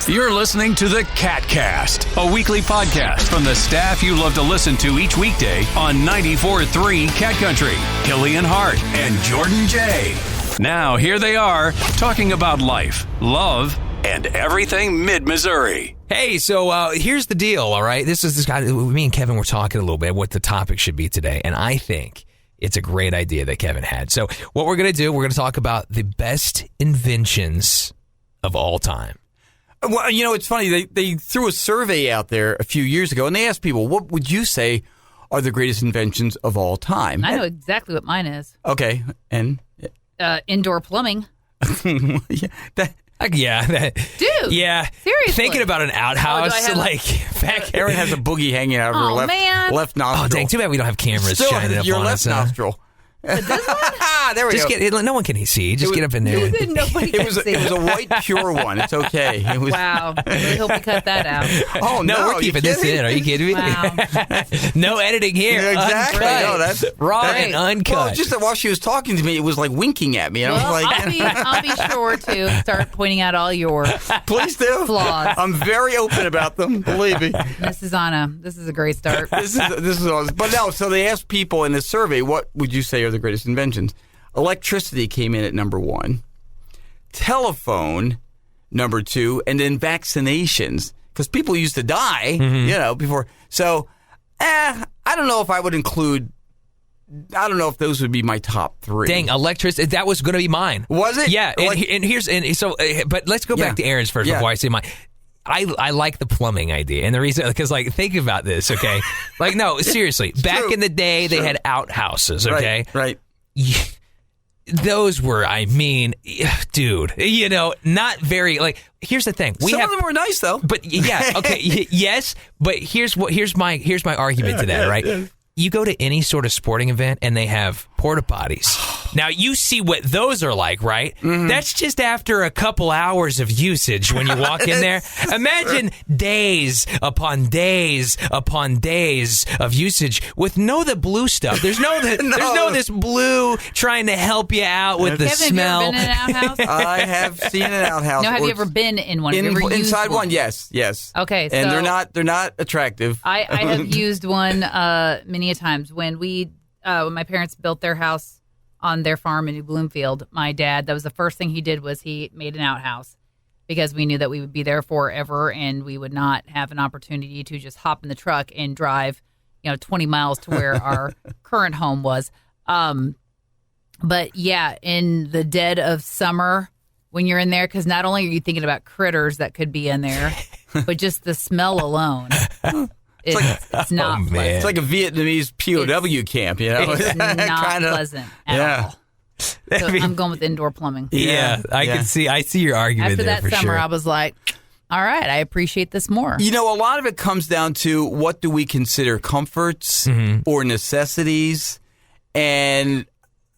You're listening to the KATcast, a weekly podcast from the staff you love to listen to each weekday on 94.3 Cat Country. Hilley and Hart and Jordan J. Now, here they are, talking about life, love, and everything mid-Missouri. Hey, so here's the deal, all right? This guy, me and Kevin were talking a little bit what the topic should be today, and I think it's a great idea that Kevin had. So what we're going to do, we're going to talk about the best inventions of all time. Well, you know, it's funny. They threw a survey out there a few years ago, and they asked people, what would you say are the greatest inventions of all time? I know exactly what mine is. Okay, and? Indoor plumbing. Dude. Yeah. Seriously. Thinking about an outhouse, back Erin has a boogie hanging out of her left nostril. Oh, dang, too bad we don't have cameras shining up your on left us. nostril. There we go. No one can see. Just get up in there. Nobody It was a white pure one. It's okay. It was, wow. I really hope we cut that out. Oh, no, we're keeping this in. Are you kidding me? Wow. No editing here. Yeah, exactly. Uncut. No, that's raw and uncut. Well, just that while she was talking to me, it was like winking at me. And I was like, I'll be sure to start pointing out all your please do. flaws. I'm very open about them. Believe me. This is a great start. This is awesome. But no, so they asked people in this survey, what would you say are the greatest inventions? Electricity came in at number 1, telephone number 2, and then vaccinations, because people used to die, before. So, I don't know if I would include. I don't know if those would be my top 3. Dang, electricity. That was going to be mine. Was it? Yeah. But let's go back to Aaron's first before I say mine. I like the plumbing idea. And the reason, because, think about this, okay? No, seriously. Back in the day, they had outhouses, okay? Right. Those were, dude, not very, here's the thing. Some of them were nice, though. But, yeah, okay, yes, but here's my argument to that, right? Yeah. You go to any sort of sporting event, and they have porta potties. Now, you see what those are like, right? Mm-hmm. That's just after a couple hours of usage when you walk in there. Imagine days upon days upon days of usage with the blue stuff. There's no this blue trying to help you out with the Kevin, smell. Have you ever been in an outhouse? I have seen an outhouse. No, have you ever been in one? Have you ever used inside one? one? Yes. Okay, and so they're not attractive. I have used one many a times when when my parents built their house on their farm in New Bloomfield. My dad, that was the first thing he did, was he made an outhouse, because we knew that we would be there forever and we would not have an opportunity to just hop in the truck and drive 20 miles to where our current home was. But yeah, in the dead of summer when you're in there, because not only are you thinking about critters that could be in there, but just the smell alone. It's not pleasant. It's like a Vietnamese POW camp, It's not pleasant at all. So I'm going with indoor plumbing. Yeah, I see your argument After there that for summer, sure. I was like, all right, I appreciate this more. A lot of it comes down to what do we consider comforts or necessities. And,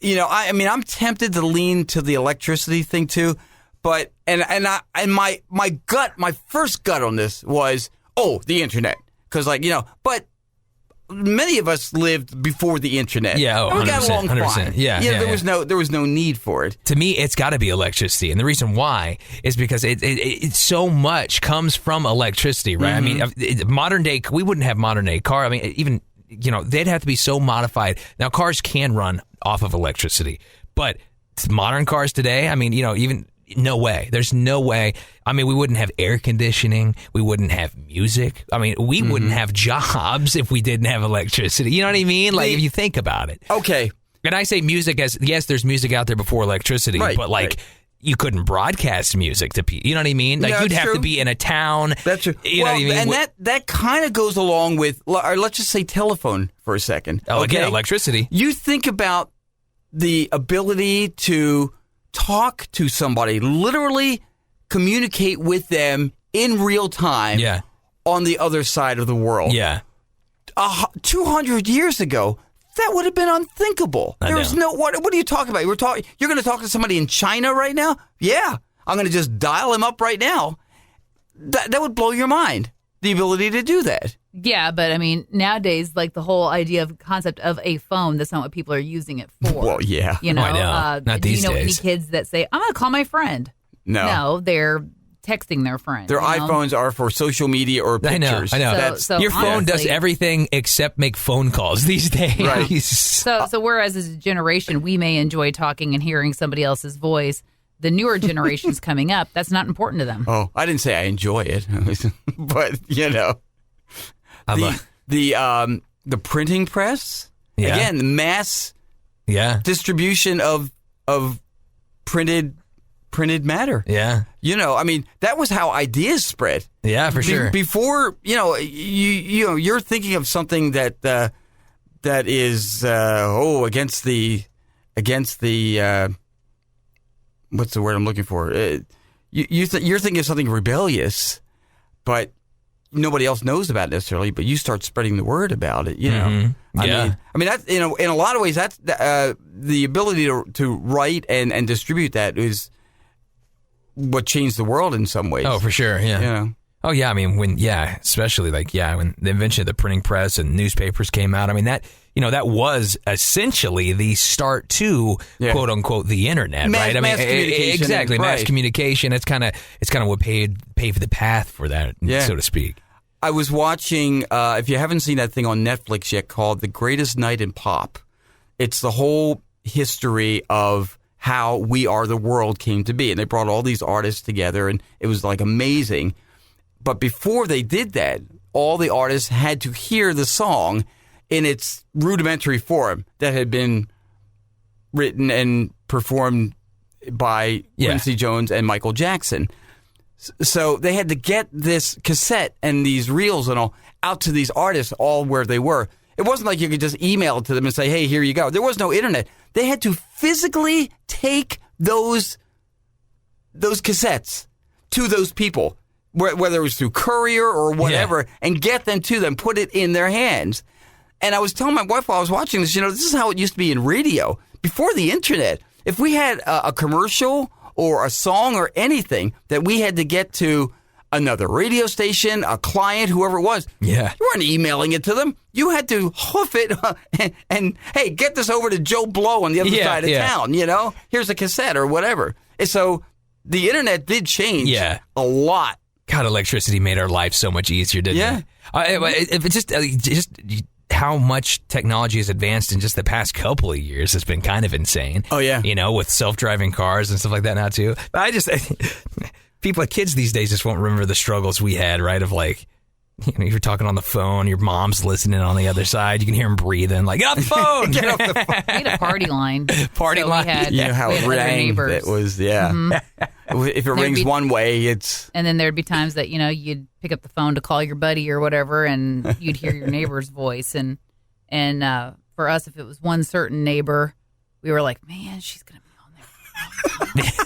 I'm tempted to lean to the electricity thing too. But, my first gut on this was, the internet. Because, but many of us lived before the internet. Yeah, and we got 100%, along 100%. fine. Yeah, there was no need for it. To me, it's got to be electricity, and the reation why is because it so much comes from electricity, right? Mm-hmm. Modern day, we wouldn't have modern day car. Even they'd have to be so modified. Now, cars can run off of electricity, but modern cars today, even. No way. There's no way. We wouldn't have air conditioning. We wouldn't have music. We wouldn't have jobs if we didn't have electricity. You know what I mean? If you think about it. Okay. And I say music as, yes, there's music out there before electricity, but you couldn't broadcast music to people. You know what I mean? You'd have to be in a town. That's true. You know what I mean? And that kind of goes along with, or let's just say telephone for a second. Oh, again, electricity. You think about the ability to talk to somebody, literally communicate with them in real time on the other side of the world. Yeah. 200 years ago, that would have been unthinkable. There was no, what are you talking about? You're going to talk to somebody in China right now? Yeah. I'm going to just dial him up right now. That would blow your mind, the ability to do that. Yeah, but nowadays, the whole idea of concept of a phone, that's not what people are using it for. Well, yeah. I know. Not these days. Any kids that say, I'm going to call my friend? No. No, they're texting their friend. Their iPhones are for social media or pictures. I know. So Your phone does honestly- everything except make phone calls these days. Right. So whereas as a generation, we may enjoy talking and hearing somebody else's voice, the newer generations coming up, that's not important to them. Oh, I didn't say I enjoy it, but the printing press again, the mass distribution of printed matter. Yeah. That was how ideas spread. Yeah, for sure. Before, you're thinking of something that is against the what's the word I'm looking for? You're thinking of something rebellious, but nobody else knows about it necessarily. But you start spreading the word about it. I mean that in a lot of ways that's the ability to write and distribute that is what changed the world in some ways. Oh, for sure. Yeah. Oh, yeah. I mean, especially when the invention of the printing press and newspapers came out. I mean, that was essentially the start to quote unquote the internet, right? I mean, communication, exactly. right. Mass communication. It's kind of what paved the path for that, so to speak. I was watching, if you haven't seen that thing on Netflix yet called The Greatest Night in Pop, it's the whole history of how We Are the World came to be. And they brought all these artists together, and it was like amazing. But before they did that, all the artists had to hear the song in its rudimentary form that had been written and performed by Quincy Jones and Michael Jackson. So they had to get this cassette and these reels and all out to these artists all where they were. It wasn't like you could just email it to them and say, hey, here you go. There was no internet. They had to physically take those cassettes to those people, whether it was through courier or whatever, and get them to them, put it in their hands. And I was telling my wife while I was watching this, this is how it used to be in radio before the internet. If we had a commercial or a song or anything that we had to get to another radio station, a client, whoever it was, you weren't emailing it to them. You had to hoof it and hey, get this over to Joe Blow on the other side of town, Here's a cassette or whatever. And so the internet did change a lot. God, electricity made our life so much easier, didn't it? It's just how much technology has advanced in just the past couple of years has been kind of insane. Oh, yeah. With self-driving cars and stuff like that now, too. But kids these days just won't remember the struggles we had, right? Of you're talking on the phone, your mom's listening on the other side. You can hear them breathing, get off the phone. Get off the phone. We had a party line. You know how it rang. It was, If it rings one way, it's... And then there'd be times that, you'd pick up the phone to call your buddy or whatever, and you'd hear your neighbor's voice. And for us, if it was one certain neighbor, we were like, man, she's going to be on there.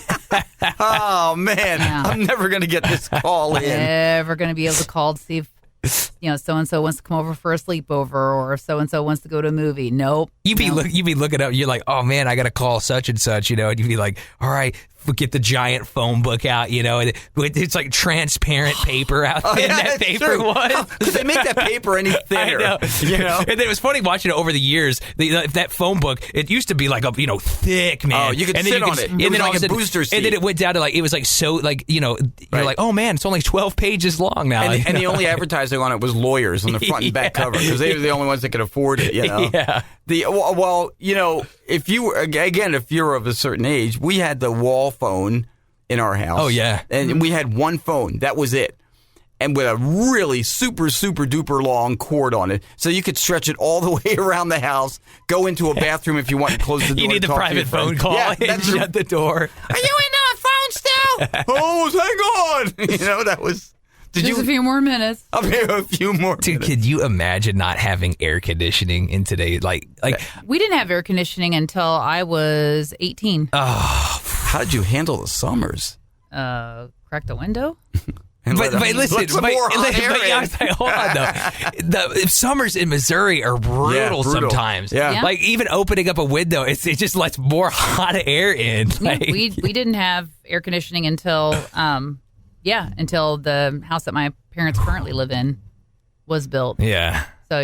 Oh, man. Yeah. I'm never going to get this call in. Never going to be able to call to see if, so-and-so wants to come over for a sleepover, or so-and-so wants to go to a movie. Nope. You'd be looking up. You're like, oh, man, I got to call such and such, and you'd be like, all right, get the giant phone book out, and it's like transparent paper out there. That paper was. Could they make that paper any thinner? I know. And it was funny watching it over the years. That phone book, it used to be like a thick, man. Oh, you could sit on it. And then like a booster seat. And then it went down to it was you're like, oh man, it's only 12 pages long now. And the only advertising on it was lawyers on the front and back cover because they were the only ones that could afford it. Yeah. If you're of a certain age, we had the wall phone in our house. Oh, yeah. And we had one phone. That was it. And with a really super, super duper long cord on it. So you could stretch it all the way around the house, go into a bathroom if you want to close the door. You need the private phone call and shut the door. Are you in the phone still? Oh, hang on. That was... Just a few more minutes. A few more Dude, minutes. could you imagine not having air conditioning in today? We didn't have air conditioning until I was 18. How did you handle the summers? Crack the window. But listen, hold on though. The summers in Missouri are brutal sometimes. Yeah. Like even opening up a window, it just lets more hot air in. We didn't have air conditioning until until the house that my parents currently live in was built. Yeah. So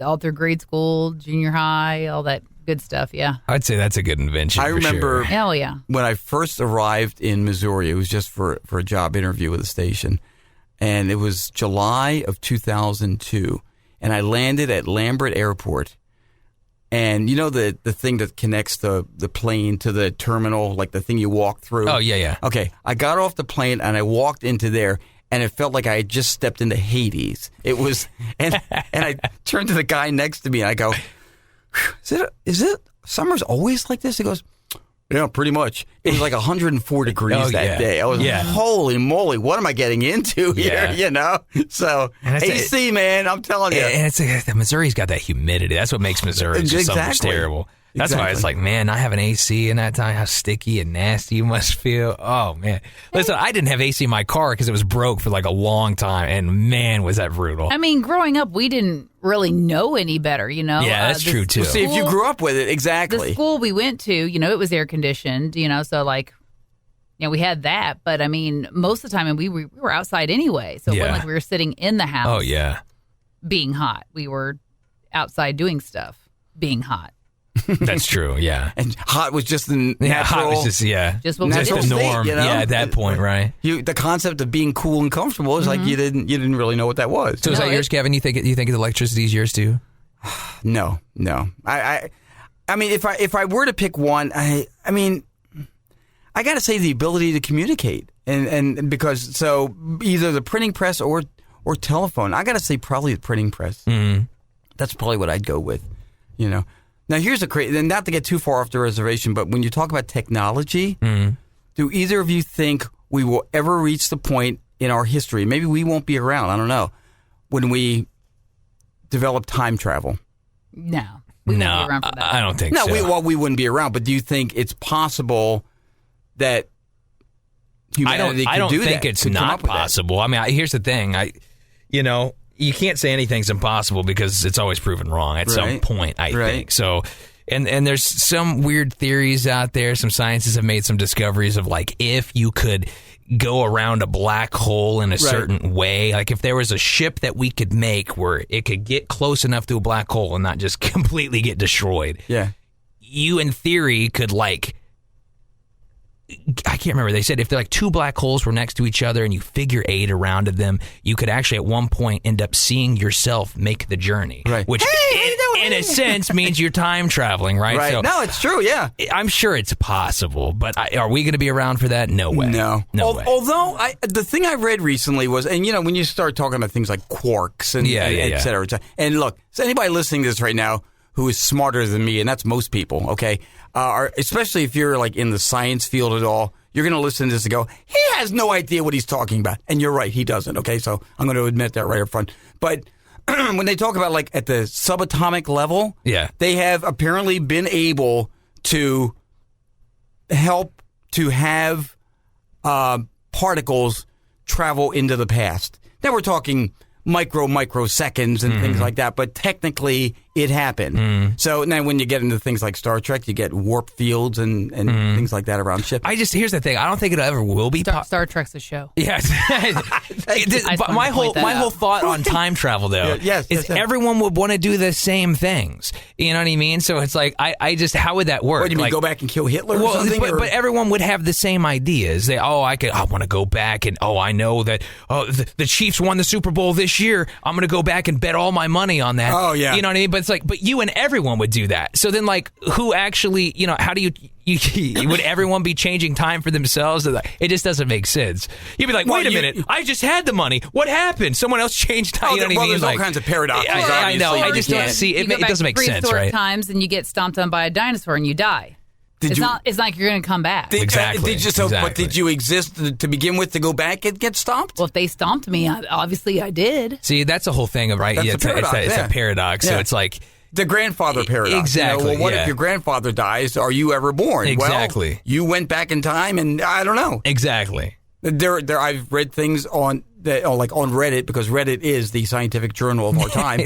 all through grade school, junior high, all that Good stuff, yeah. I'd say that's a good invention. I remember Hell yeah. when I first arrived in Missouri, it was just for a job interview with the station. And it was July of 2002. And I landed at Lambert Airport. And you know the thing that connects the plane to the terminal, like the thing you walk through? Oh, yeah. Okay. I got off the plane and I walked into there. And it felt like I had just stepped into Hades. It was, and I turned to the guy next to me and I go, is it summer's always like this? He goes, yeah, pretty much. It was like 104 degrees that day. I was like, holy moly, what am I getting into here? You know? So, AC, man, I'm telling you. And it's Missouri's got that humidity. That's what makes Missouri just so much terrible. That's why it's like, man, I have an AC in that time. How sticky and nasty you must feel. Oh, man. Listen, I didn't have AC in my car because it was broke for like a long time. And, man, was that brutal. I mean, growing up, we didn't really know any better, you know? Yeah, that's true, too. Well, see, if you grew up with it, exactly. The school we went to, you know, it was air conditioned, you know, so like, you know, we had that. But, I mean, most of the time, and we were outside anyway. So it wasn't like we were sitting in the house being hot. We were outside doing stuff being hot. That's true, yeah. And hot was just the natural. Yeah, hot was just what just the norm. State, you know? Yeah, at that point, right? The concept of being cool and comfortable is like you didn't really know what that was. So is that yours, Kevin? You think electricity is yours too? No. I mean, if I were to pick one, I mean, I got to say the ability to communicate, and because so either the printing press or telephone. I got to say probably the printing press. Mm-hmm. That's probably what I'd go with. You know. Now, here's a crazy, and not to get too far off the reservation, but when you talk about technology, do either of you think we will ever reach the point in our history, maybe we won't be around, I don't know, when we develop time travel? No. We won't be around for that. I don't think so. No, we wouldn't be around, but do you think it's possible that humanity I don't could do think that, it's not possible. I mean, here's the thing. You can't say anything's impossible because it's always proven wrong at some point, I think. So, and there's some weird theories out there. Some scientists have made some discoveries of like if you could go around a black hole in a certain way, like if there was a ship that we could make where it could get close enough to a black hole and not just completely get destroyed. Yeah. You, in theory, could like... I can't remember. They said if they're like two black holes were next to each other and you figure 8 around them, you could actually at one point end up seeing yourself make the journey. Right. Which in a sense means you're time traveling, right? Right. So, no, it's true, yeah. I'm sure it's possible, but are we going to be around for that? No way. No way. Although, the thing I read recently was, and you know, when you start talking about things like quarks and et cetera, and look, so anybody listening to this right now who is smarter than me, and that's most people, okay, especially if you're like in the science field at all, you're going to listen to this and go, he has no idea what he's talking about. And you're right, he doesn't, okay? So I'm going to admit that right up front. But when they talk about like at the subatomic level, they have apparently been able to help to have particles travel into the past. Now we're talking microseconds and things like that, but technically it happened. So now when you get into things like Star Trek, you get warp fields and things like that around ships. Here's the thing, I don't think it ever will be Star Trek's a show. Yes. my whole thought on time travel though is everyone would want to do the same things. You know what I mean? So it's like I just how would that work? What do you mean, go back and kill Hitler or something? But everyone would have the same ideas. I want to go back and I know that the Chiefs won the Super Bowl this year. I'm going to go back and bet all my money on that. Oh yeah. You know what I mean? But it's like, but you and everyone would do that. So then like who actually, you know, how do you would everyone be changing time for themselves? It just doesn't make sense. You'd be like, wait a minute, I just had the money. What happened? Someone else changed time. You know what I mean? There's all kinds of paradoxes. I know. I just don't see it. It doesn't make sense, right? Times and you get stomped on by a dinosaur and you die. It's not like you're going to come back. Exactly. But did you exist to begin with to go back and get stomped? Well, if they stomped me, obviously I did. See, that's the whole thing of right. That's it's a paradox. So it's like the grandfather paradox. Exactly. You know, what if your grandfather dies? Are you ever born? Exactly. Well, you went back in time, and I don't know. Exactly. I've read things on Reddit, because Reddit is the scientific journal of our time,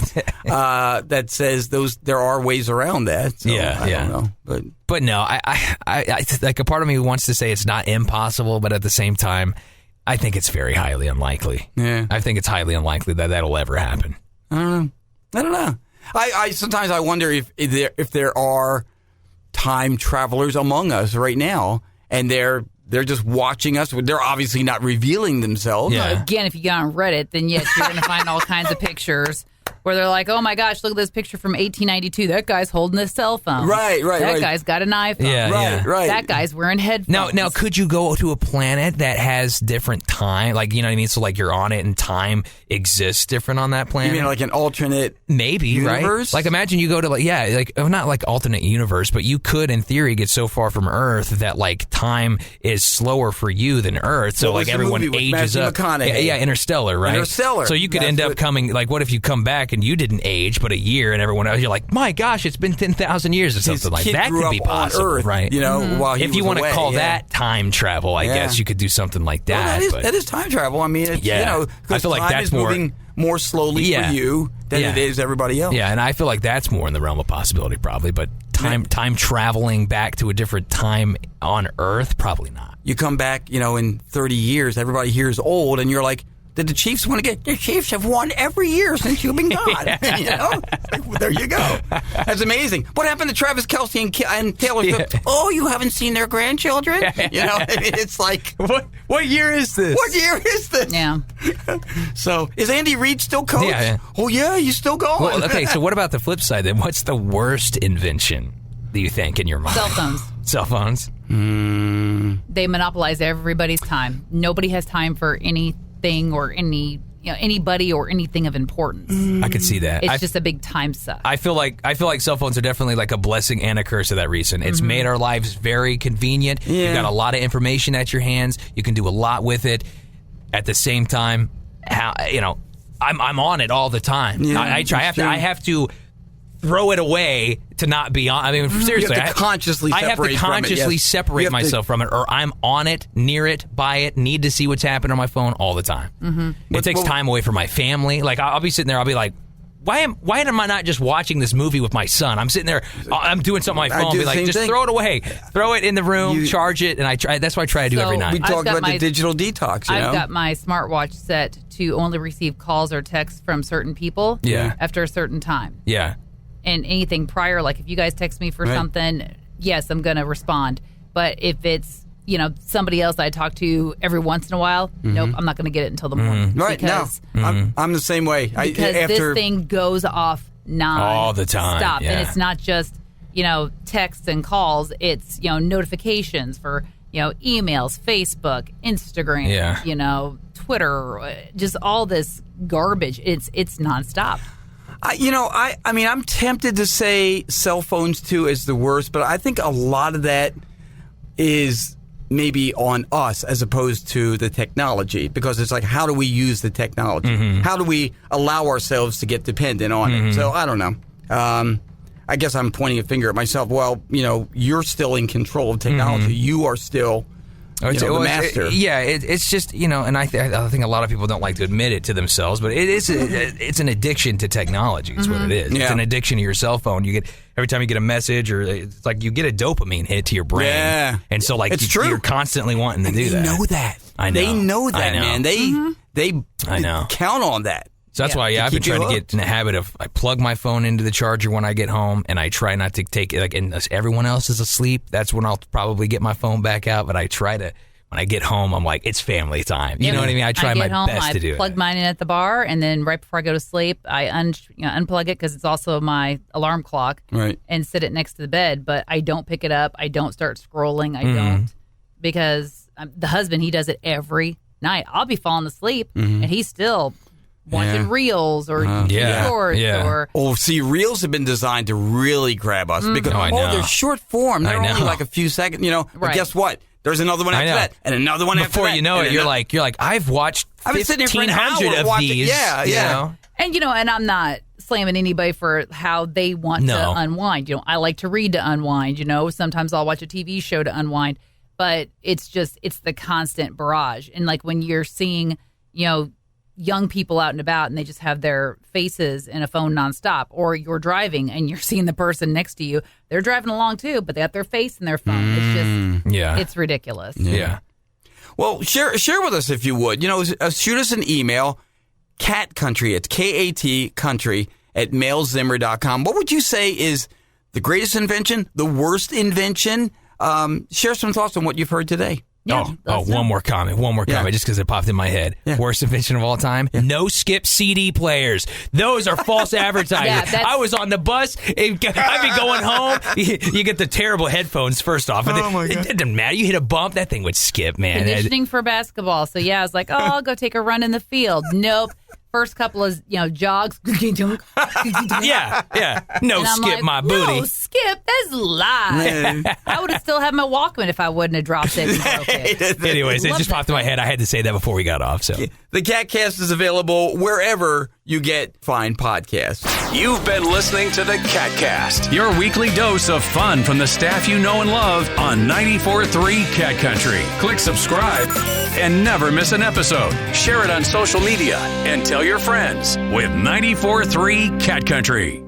that says there are ways around that. So I don't know, but no, I like a part of me wants to say it's not impossible, but at the same time, I think it's very highly unlikely. Yeah, I think it's highly unlikely that that'll ever happen. I don't know. I sometimes I wonder if there are time travelers among us right now, and they're just watching us. They're obviously not revealing themselves. Yeah. Again, if you get on Reddit, then yes, you're going to find all kinds of pictures where they're like, oh my gosh, look at this picture from 1892. That guy's holding a cell phone. Right. That guy's got an iPhone. Yeah. Right. That guy's wearing headphones. Now, could you go to a planet that has different time? Like, you know what I mean? So, like, you're on it and time exists different on that planet? You mean like an alternate Maybe, universe? right? Like, imagine you go to, not like alternate universe, but you could, in theory, get so far from Earth that, like, time is slower for you than Earth. So, What was like, the everyone movie with ages Matthew up. McConaughey? Yeah, Interstellar, right? Interstellar. So you could That's end up what- coming, like, what if you come back and you didn't age, but a year, and everyone else, you're like, my gosh, it's been 10,000 years or His something like kid that. grew Could be up on possible, Earth, right? You know, while he if you was want to away, call yeah. that time travel, I guess you could do something like Well, that. that is time travel. I mean, it's, Yeah. you know, I 'cause feel like time that's is more- moving more slowly Yeah. for you than Yeah. it is everybody else. Yeah, and I feel like that's more in the realm of possibility, probably. But time traveling back to a different time on Earth, probably not. You come back, you know, in 30 years, everybody here is old, and you're like, did the Chiefs win again? The Chiefs have won every year since you've been gone. You know? Well, there you go. That's amazing. What happened to Travis Kelce and Taylor Swift? Yeah. Oh, you haven't seen their grandchildren? You know, it's like, What year is this? what year is this? Yeah. So, is Andy Reid still coach? Yeah. Oh, yeah, he's still going. Well, okay, so what about the flip side then? What's the worst invention do you think in your mind? Cell phones. Cell phones? They monopolize everybody's time. Nobody has time for anything or anybody or anything of importance. I could see that. It's just a big time suck. I feel like cell phones are definitely like a blessing and a curse of that reason. It's made our lives very convenient. Yeah. You've got a lot of information at your hands. You can do a lot with it. At the same time, I'm on it all the time. Yeah, I try. that's true. I have to throw it away to not be on. I mean, seriously, have to consciously I have to separate from it, consciously yes. separate You have to- myself from it, or I'm on it, near it, by it, need to see what's happening on my phone all the time. It takes time away from my family. Like I'll be sitting there, I'll be like, why am I not just watching this movie with my son? I'm sitting there, I'm doing something on my I phone. do Be the like, same just thing. throw it away, throw it in the room, charge it, and I try. That's what I try to do So every night. We talked got about my- the digital detox, you know? I've got my smartwatch set to only receive calls or texts from certain people Yeah. after a certain time. Yeah. And anything prior, like if you guys text me for Right. something, yes, I'm going to respond. But if it's, somebody else I talk to every once in a while, nope, I'm not going to get it until the morning. Right, because, I'm the same way. Because after, this thing goes off All the time, Stop. yeah. And it's not just, texts and calls. It's, notifications for, emails, Facebook, Instagram, Yeah. Twitter, just all this garbage. It's nonstop. I mean, I'm tempted to say cell phones too is the worst, but I think a lot of that is maybe on us as opposed to the technology, because it's like, how do we use the technology? How do we allow ourselves to get dependent on it? So I don't know. I guess I'm pointing a finger at myself. Well, you're still in control of technology. You are still the master. It's just, and I think a lot of people don't like to admit it to themselves, but it is it's an addiction to technology. Is what it is. Yeah. It's an addiction to your cell phone. You get every time you get a message, or it's like you get a dopamine hit to your brain. Yeah. And so like It's true. you're constantly wanting to do that. They know that. I know. They know that, I know. man. They I know. count on that. So that's why, I've been keep you trying to hooked. get in the habit of I plug my phone into the charger when I get home, and I try not to take it. Like, unless everyone else is asleep, that's when I'll probably get my phone back out. But I try to, when I get home, I'm like, it's family time. You know what I mean? I try my best to do it. I plug mine in at the bar, and then right before I go to sleep, I unplug it because it's also my alarm clock, Right. and sit it next to the bed. But I don't pick it up. I don't start scrolling. I don't, because the husband, he does it every night. I'll be falling asleep, and he's still watching Yeah. reels or Yeah. shorts Yeah. or. Oh, see, reels have been designed to really grab us because I know. they're short form. They're I only know. like a few seconds, But Right. guess what? There's another one I after know. that, and another one after that. Before you know and it, you're another- like, I've watched I've been sitting here for an 1,500 hour of watching- these. Yeah, you yeah. know? And, and I'm not slamming anybody for how they want No. to unwind. I like to read to unwind, Sometimes I'll watch a TV show to unwind. But it's the constant barrage. And, like, when you're seeing, young people out and about and they just have their faces in a phone nonstop, or you're driving and you're seeing the person next to you, they're driving along too, but they got their face in their phone. It's just, Yeah. it's ridiculous. Yeah. Well, share with us if you would. Shoot us an email, Cat Country. It's KAT Country at mailzimmer.com. What would you say is the greatest invention, the worst invention? Share some thoughts on what you've heard today. Yeah, one more comment, just because it popped in my head. Yeah. Worst invention of all time? Yeah. No skip CD players. Those are false advertising. I was on the bus. I'd be going home. You get the terrible headphones first off. It didn't matter. You hit a bump, that thing would skip, man. Conditioning for basketball. So, I was like, I'll go take a run in the field. Nope. First couple of, jogs. Yeah. No skip like, my booty. No skip. That's a lie. I would have still had my Walkman if I wouldn't have dropped it and broke it. Anyways, it just popped in my head. I had to say that before we got off. So the KATcast is available wherever you get fine podcasts. You've been listening to the KATcast, your weekly dose of fun from the staff you know and love on 94.3 Cat Country. Click subscribe and never miss an episode. Share it on social media and tell your friends with 94.3 Cat Country.